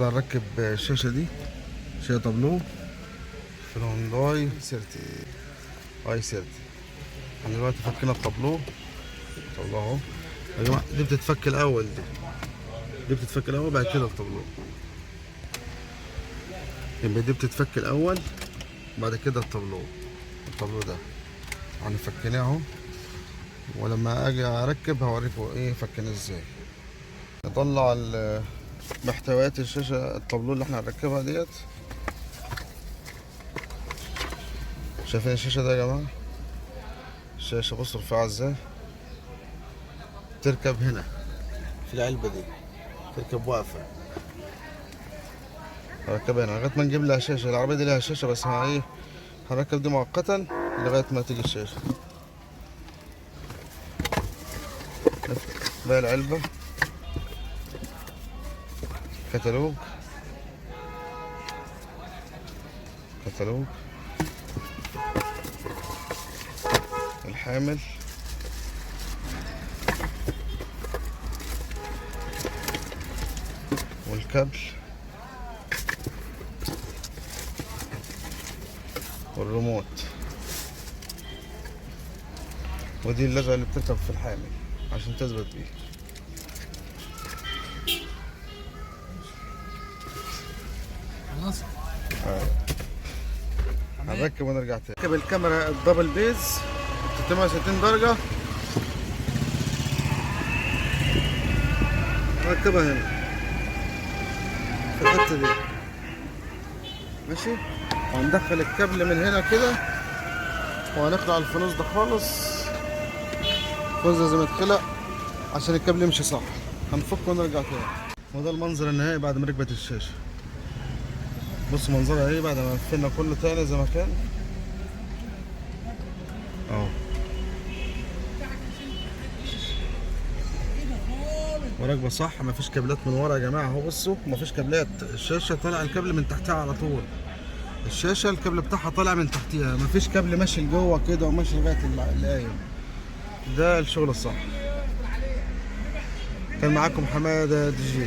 النهارده هنركب الشاشة دي، شاشة طابلو في الهونداي سيرتي اي سيرتي. احنا دلوقتي فكينا الطابلو اهو يا جماعة. دي بتتفك الأول، دي بتتفك الأول بعد كده الطابلو. يبقى دي بتتفك الأول بعد كده الطابلو ده احنا فكيناه اهو، ولما اجي اركب هوريكم ايه فكيناه ازاي. نطلع محتويات الشاشة الطابلو اللي احنا هنركبها ديت. شايفين الشاشة ده يا جماعة؟ الشاشة بصوا رفيعة ازاي. تركب هنا في العلبة دي، تركب واقفة. هركبها هنا لغاية ما نجيب لها شاشة. العربية دي لها شاشة بس ايه، هنركب دي مؤقتا لغاية ما تيجي الشاشة. بقى العلبة كتالوج الحامل والكابل والريموت، ودي اللزقة اللي بتركب في الحامل عشان تثبت بيه. خلاص هنركب ونرجع تاني. نركب الكاميرا الدبل بيز 360 درجة، نركبها هنا في الحتة دي ماشي. وهندخل الكابل من هنا كده وهنخلع الفانوس ده خالص. الفانوس لازم يتخلع عشان الكابل يمشي صح. هنفك ونرجع تاني. وده المنظر النهائي بعد ما ركبت الشاشة. بص منظرها ايه بعد ما قفلنا كله تاني زي ما كان اهو. وراكبه صح، مفيش كابلات من ورا يا جماعه اهو. بصوا مفيش كابلات، الشاشه طالع الكابل من تحتها على طول. الشاشه الكابل بتاعها طالع من تحتيها، مفيش كابل ماشي لجوه كده وماشي لغايه القايم. ده الشغل الصح. كان معاكم حماده دي جي.